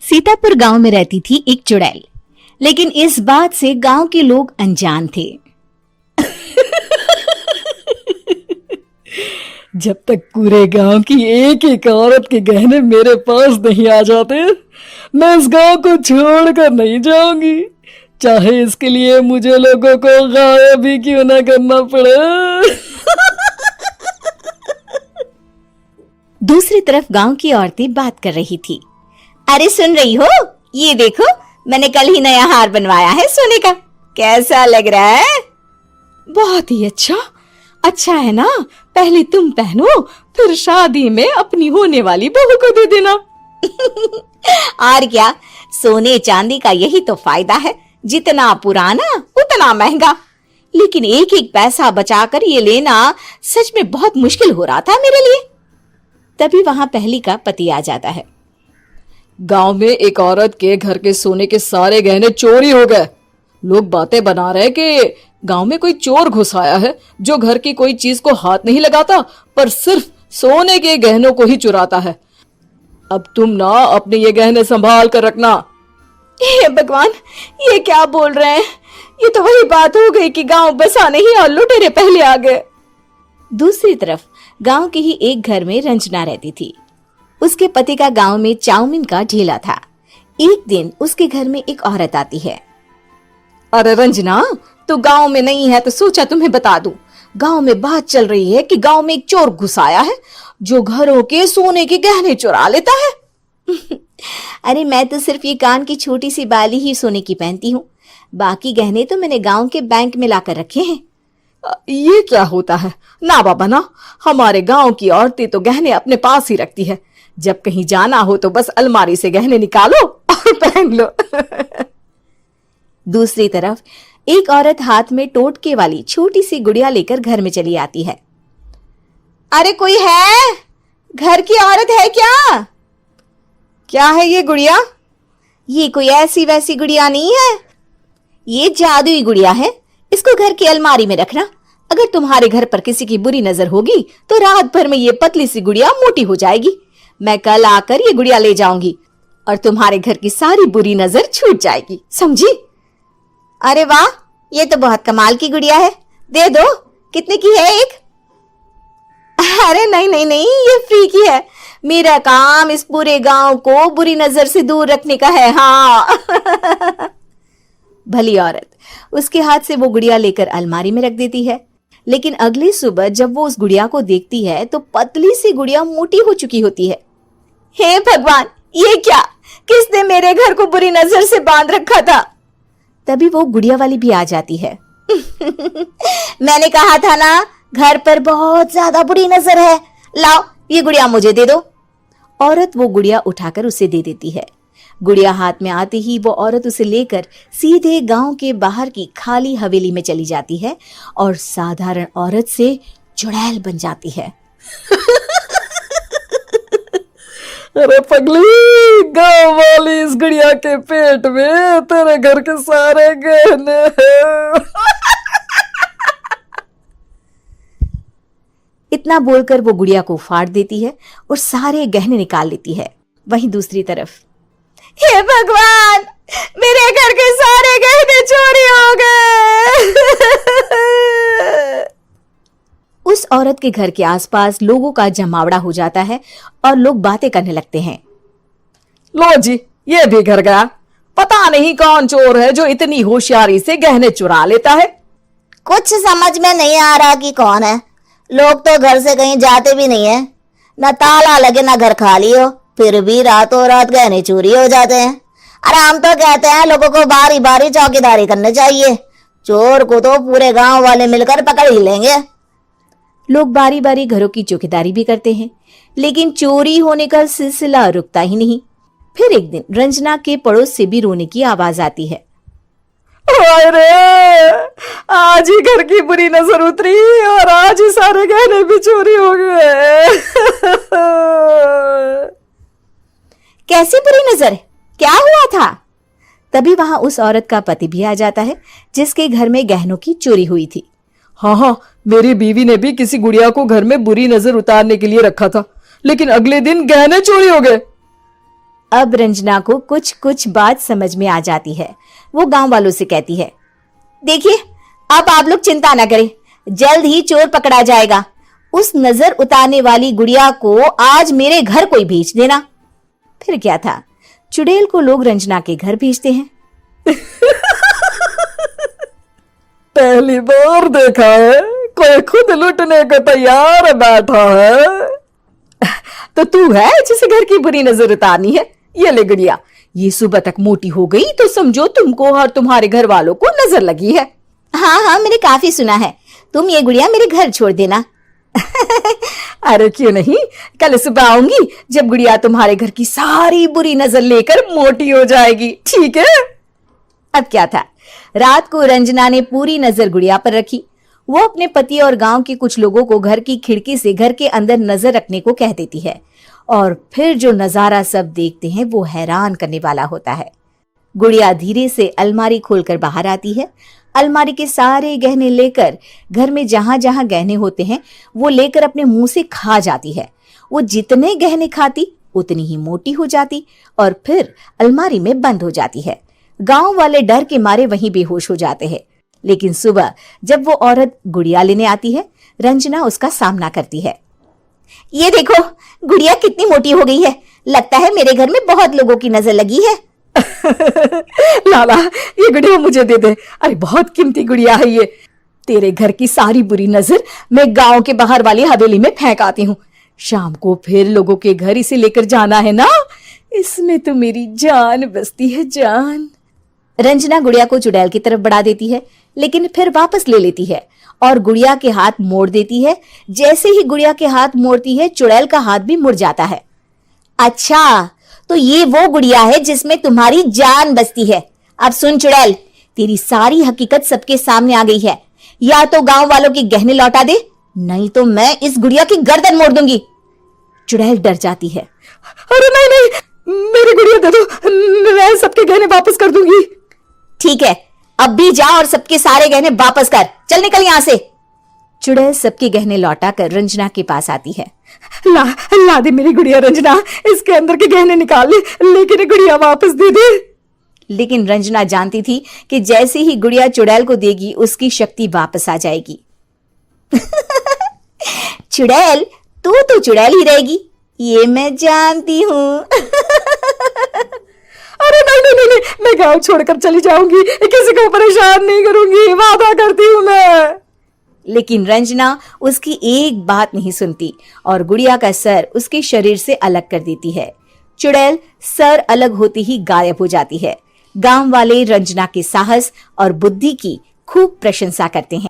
सीतापुर गांव में रहती थी एक चुड़ैल, लेकिन इस बात से गांव के लोग अनजान थे। जब तक पूरे गांव की एक एक औरत के गहने मेरे पास नहीं आ जाते, मैं इस गांव को छोड़कर नहीं जाऊंगी, चाहे इसके लिए मुझे लोगों को गायब भी क्यों ना करना पड़े। दूसरी तरफ गांव की औरतें बात कर रही थी। अरे सुन रही हो, ये देखो मैंने कल ही नया हार बनवाया है सोने का, कैसा लग रहा है? बहुत ही अच्छा है ना, पहले तुम पहनो, फिर शादी में अपनी होने वाली बहू को दे देना। और क्या, सोने चांदी का यही तो फायदा है, जितना पुराना उतना महंगा। लेकिन एक एक पैसा बचाकर ये लेना सच में बहुत मुश्किल हो रहा था मेरे लिए। तभी वहां पहली का पति आ जाता है। गांव में एक औरत के घर के सोने के सारे गहने चोरी हो गए। लोग बातें बना रहे कि गांव में कोई चोर घुस आया है जो घर की कोई चीज को हाथ नहीं लगाता, पर सिर्फ सोने के गहनों को ही चुराता है। अब तुम ना अपने ये गहने संभाल कर रखना। हे भगवान, ये क्या बोल रहे हैं? ये तो वही बात हो गई कि गांव बसा नहीं और लुटेरे पहले आ गए। दूसरी तरफ गांव के ही एक घर में रंजना रहती थी। उसके पति का गांव में चाउमीन का ठेला था। एक दिन उसके घर में एक औरत आती है। अरे रंजना, तू गांव में नहीं है तो सोचा तुम्हें बता दूं। गांव में बात चल रही है कि गांव में एक चोर घुस आया है जो घरों के सोने के गहने चुरा लेता है। अरे मैं तो सिर्फ ये कान की छोटी सी बाली ही सोने की पहनती हूँ, बाकी गहने तो मैंने गांव के बैंक में लाकर रखे हैं। ये क्या होता है? ना बाबा ना, हमारे गांव की औरतें तो गहने अपने पास ही रखती है। जब कहीं जाना हो तो बस अलमारी से गहने निकालो और पहन लो। दूसरी तरफ एक औरत हाथ में टोटके वाली छोटी सी गुड़िया लेकर घर में चली आती है। अरे कोई है? घर की औरत है क्या? क्या है ये गुड़िया? ये कोई ऐसी वैसी गुड़िया नहीं है, ये जादुई गुड़िया है। इसको घर की अलमारी में रखना, अगर तुम्हारे घर पर किसी की बुरी नजर होगी तो रात भर में ये पतली सी गुड़िया मोटी हो जाएगी। मैं कल आकर ये गुड़िया ले जाऊंगी और तुम्हारे घर की सारी बुरी नजर छूट जाएगी, समझी? अरे वाह, ये तो बहुत कमाल की गुड़िया है, दे दो। कितने की है एक? अरे नहीं नहीं नहीं, ये फ्री की है। मेरा काम इस पूरे गांव को बुरी नजर से दूर रखने का है। हाँ। भली औरत उसके हाथ से वो गुड़िया लेकर अलमारी में रख देती है। लेकिन अगली सुबह जब वो उस गुड़िया को देखती है तो पतली सी गुड़िया मोटी हो चुकी होती है। हे भगवान, ये क्या? किसने मेरे घर को बुरी नजर से बांध रखा था? तभी वो गुड़िया वाली भी आ जाती है। मैंने कहा था ना, घर पर बहुत ज्यादा बुरी नजर है, लाओ ये गुड़िया मुझे दे दो। औरत वो गुड़िया उठाकर उसे दे देती है। गुड़िया हाथ में आते ही वो औरत उसे लेकर सीधे गांव के बाहर की खाली हवेली में चली जाती है और साधारण औरत से चुड़ैल बन जाती है। अरे पगली, गांव वाली इस गुड़िया के पेट में तेरे घर के सारे गहने हैं। इतना बोलकर वो गुड़िया को फाड़ देती है और सारे गहने निकाल लेती है। वहीं दूसरी तरफ, हे भगवान, मेरे घर के सारे गहने चोरी हो गए। उस औरत के घर के आसपास लोगों का जमावड़ा हो जाता है और लोग बातें करने लगते हैं। लो जी, ये भी घर गया। पता नहीं कौन चोर है जो इतनी होशियारी से गहने चुरा लेता है। कुछ समझ में नहीं आ रहा कि कौन है। लोग तो घर से कहीं जाते भी नहीं है, न ताला लगे न घर खाली हो, फिर भी रातों रात गहने चोरी हो जाते हैं। अरे हम तो कहते हैं लोगों को बारी बारी चौकीदारी करनी चाहिए, चोर को तो पूरे गांव वाले मिलकर पकड़ ही लेंगे। लोग बारी बारी घरों की चौकीदारी भी करते हैं, लेकिन चोरी होने का सिलसिला रुकता ही नहीं। फिर एक दिन रंजना के पड़ोस से भी रोने की आवाज आती है। अरे आज ही घर की बुरी नजर उतरी और आज ही सारे गहने भी चोरी हो गए। कैसी बुरी नजर? क्या हुआ था? तभी वहां उस औरत का पति भी आ जाता है जिसके घर में गहनों की चोरी हुई थी। हाँ, मेरी बीवी ने भी किसी गुड़िया को घर में बुरी नजर उतारने के लिए रखा था, लेकिन अगले दिन गहने चोरी हो गए। अब रंजना को कुछ कुछ बात समझ में आ जाती है। वो गांव वालों से कहती है, देखिए अब आप लोग चिंता ना करें, जल्द ही चोर पकड़ा जाएगा। उस नजर उतारने वाली गुड़िया को आज मेरे घर कोई भेज देना। फिर क्या था, चुड़ैल को लोग रंजना के घर भेजते हैं। पहली बार देखा है कोई खुद लुटने को तैयार बैठा है। तो तू है जिसे घर की बुरी नजर उतारनी है? ये ले गुड़िया, ये सुबह तक मोटी हो गई तो समझो तुमको और तुम्हारे घर वालों को नजर लगी है। हाँ हाँ, मैंने काफी सुना है। तुम ये गुड़िया मेरे घर छोड़ देना। अरे क्यों नहीं, कल सुबह आऊंगी जब गुड़िया तुम्हारे घर की सारी बुरी नजर लेकर मोटी हो जाएगी, ठीक है? अब क्या था, रात को रंजना ने पूरी नजर गुड़िया पर रखी। वो अपने पति और गांव के कुछ लोगों को घर की खिड़की से घर के अंदर नजर रखने को कह देती है, और फिर जो नजारा सब देखते हैं वो हैरान करने वाला होता है। गुड़िया धीरे से अलमारी खोलकर बाहर आती है। अलमारी के सारे गहने लेकर घर में जहां जहां गहने होते हैं वो लेकर अपने मुंह से खा जाती है। वो जितने गहने खाती उतनी ही मोटी हो जाती और फिर अलमारी में बंद हो जाती है। गांव वाले डर के मारे वहीं बेहोश हो जाते हैं। लेकिन सुबह जब वो औरत गुड़िया लेने आती है, रंजना उसका सामना करती है। ये देखो, गुड़िया कितनी मोटी हो गई है। लगता है मेरे घर में बहुत लोगों की नजर लगी है। लाला, ये गुड़िया मुझे दे दे। अरे बहुत कीमती गुड़िया है ये। तेरे घर की सारी बुरी नजर मैं गांव के बाहर वाली हवेली में फेंक आती हूँ। शाम को फिर लोगों के घर इसे लेकर जाना है ना। इसमें तो मेरी जान बसती है, जान। रंजना गुड़िया को चुड़ैल की तरफ बढ़ा देती है, लेकिन फिर वापस ले लेती है और गुड़िया के हाथ मोड़ देती है। जैसे ही गुड़िया के हाथ मोड़ती है, चुड़ैल का हाथ भी मुड़ जाता है। अच्छा, तो ये वो गुड़िया है जिसमें तुम्हारी जान बसती है। अब सुन चुड़ैल, तेरी सारी हकीकत सबके सामने आ गई है। या तो गांव वालों के गहने लौटा दे, नहीं तो मैं इस गुड़िया की गर्दन मोड़ दूंगी। चुड़ैल डर जाती है। अरे नहीं नहीं, मेरी गुड़िया दे दो, मैं सबके गहने वापस कर दूंगी। ठीक है, अब भी जा और सबके सारे गहने वापस कर। चल निकल यहां से। चुड़ैल सबके गहने लौटा कर रंजना के पास आती है। ला दे मेरी गुड़िया रंजना, इसके अंदर के गहने निकाल ले, लेकिन गुड़िया वापस दे दे। लेकिन रंजना जानती थी कि जैसे ही गुड़िया चुड़ैल को देगी उसकी शक्ति वापस आ जाएगी। चुड़ैल, तू तो चुड़ैल ही रहेगी, ये मैं जानती हूँ। अरे नहीं नहीं नहीं, मैं गांव छोड़कर चली जाऊंगी, किसी को परेशान नहीं करूंगी, वादा करती हूँ मैं। लेकिन रंजना उसकी एक बात नहीं सुनती और गुड़िया का सर उसके शरीर से अलग कर देती है। चुड़ैल सर अलग होती ही गायब हो जाती है। गांव वाले रंजना के साहस और बुद्धि की खूब प्रशंसा करते हैं।